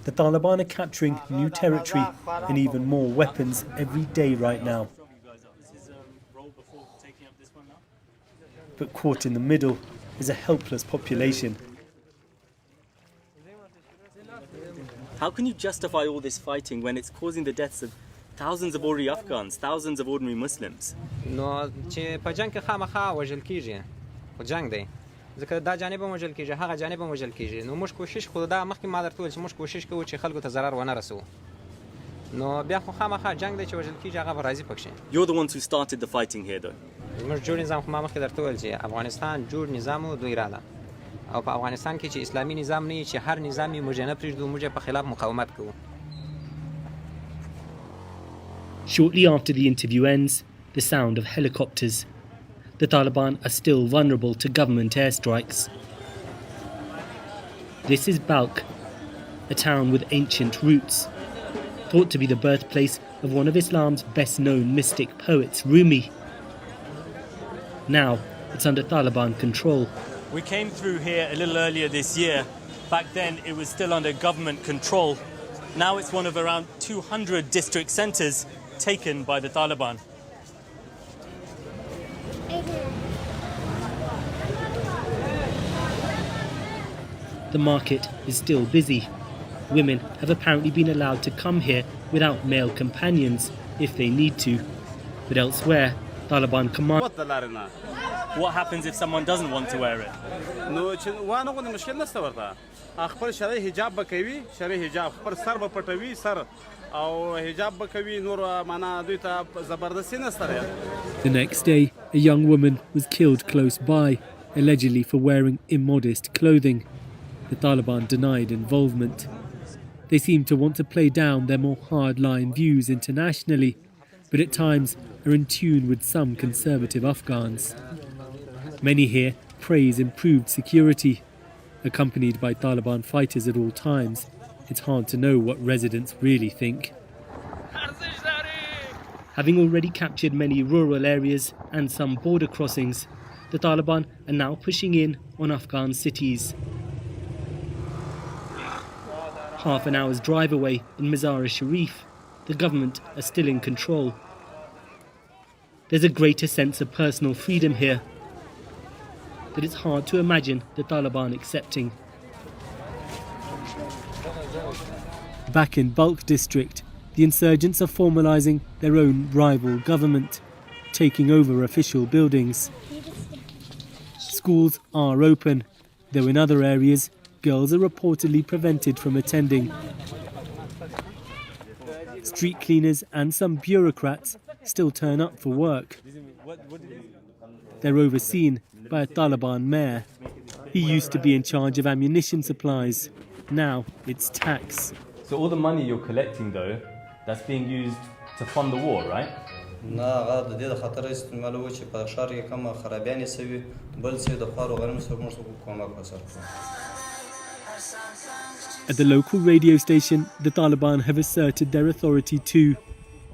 The Taliban are capturing new territory and even more weapons every day right now. But caught in the middle is a helpless population. How can you justify all this fighting when it's causing the deaths of thousands of ordinary Afghans, thousands of ordinary Muslims? No, چې په جنگ کې خامخا وژل کیږي. خو جنگ دی. ځکه دا جانب هم وژل کیږي، هغه جانب هم وژل کیږي. نو موږ کوشش خو دا مخکې ما درته وویل چې موږ کوشش کوو چې خلکو ته ضرر ونه رسوو. نو بیا خو خامخا جنگ دی چې وژل کیږي، هغه به راضي پکښې. You're the ones who started the fighting here though. زموږ جوړ نظام خو ما مخکې درته وویل چې افغانستان جوړ نظام و دوی راله. او په افغانستان کې چې اسلامي نظام نه وي چې هر نظام یې موږ نه پرېږدو، موږ په خلاف مقاومت کوو. Shortly after the interview ends, the sound of helicopters. The Taliban are still vulnerable to government airstrikes. This is Balkh, a town with ancient roots, thought to be the birthplace of one of Islam's best-known mystic poets, Rumi. Now, it's under Taliban control. We came through here a little earlier this year. Back then, it was still under government control. Now it's one of around 200 district centres taken by the Taliban. The market is still busy. Women have apparently been allowed to come here without male companions if they need to. But elsewhere, Taliban command. What happens if someone doesn't want to wear it? The next day, a young woman was killed close by, allegedly for wearing immodest clothing. The Taliban denied involvement. They seem to want to play down their more hardline views internationally, but at times are in tune with some conservative Afghans. Many here praise improved security. Accompanied by Taliban fighters at all times, it's hard to know what residents really think. Having already captured many rural areas and some border crossings, the Taliban are now pushing in on Afghan cities. Half an hour's drive away in Mazar-e-Sharif, the government are still in control. There's a greater sense of personal freedom here that it's hard to imagine the Taliban accepting. Back in Balkh district, the insurgents are formalising their own rival government, taking over official buildings. Schools are open, though in other areas, girls are reportedly prevented from attending. Street cleaners and some bureaucrats still turn up for work. They're overseen by a Taliban mayor. He used to be in charge of ammunition supplies. Now it's tax. So all the money you're collecting though, that's being used to fund the war, right? At the local radio station, the Taliban have asserted their authority too,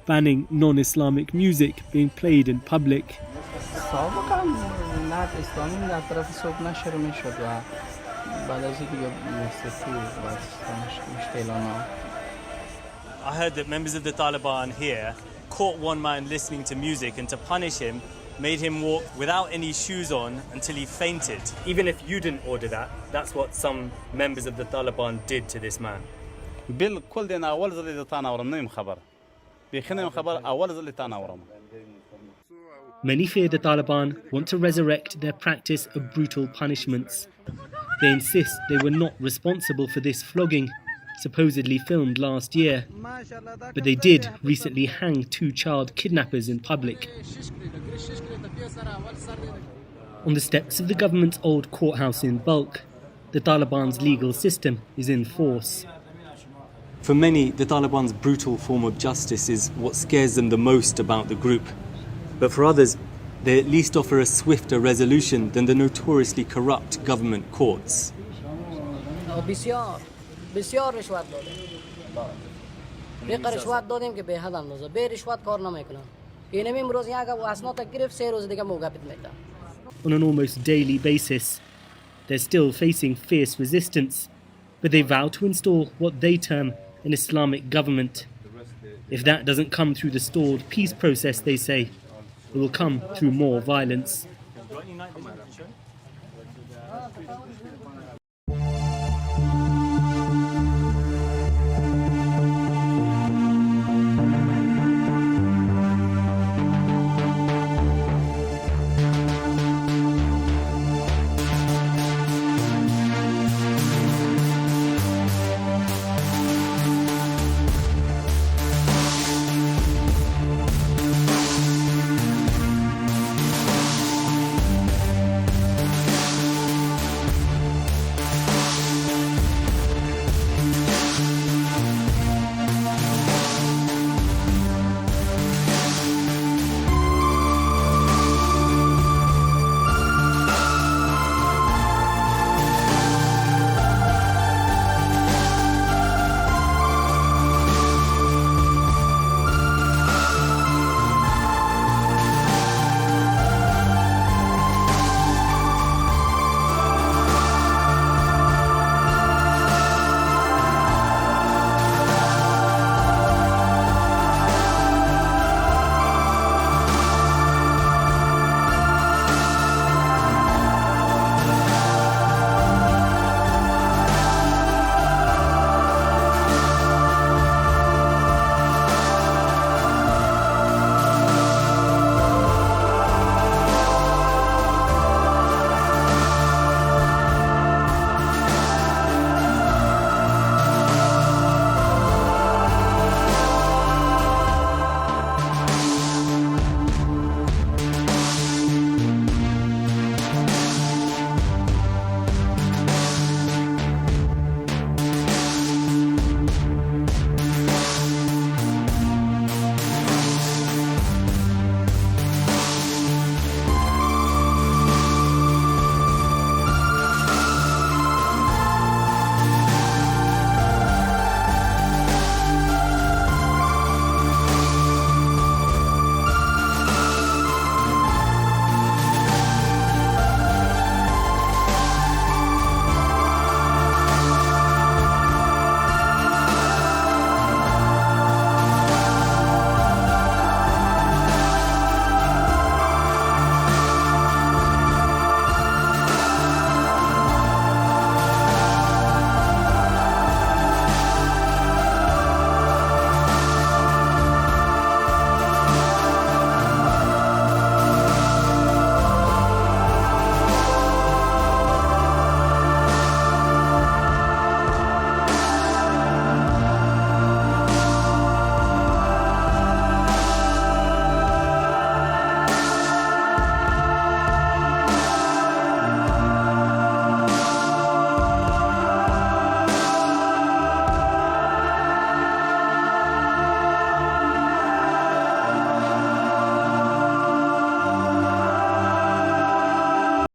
banning non-Islamic music being played in public. I heard that members of the Taliban here caught one man listening to music, and to punish him, made him walk without any shoes on until he fainted. Even if you didn't order that, that's what some members of the Taliban did to this man. Many fear the Taliban want to resurrect their practice of brutal punishments. They insist they were not responsible for this flogging, supposedly filmed last year. But they did recently hang 2 child kidnappers in public. On the steps of the government's old courthouse in Balkh, the Taliban's legal system is in force. For many, the Taliban's brutal form of justice is what scares them the most about the group. But for others, they at least offer a swifter resolution than the notoriously corrupt government courts. بسیار رشوت دادیم رشوت دادیم که به حد اندازه به رشوت کار نمیکنن اینم امروز یه اگه اسناد گرفت 3 روز دیگه موقعیت میده. On an almost daily basis, they're still facing fierce resistance but they vow to install what they term an Islamic government. If that doesn't come through the stalled peace process, they say, it will come through more violence.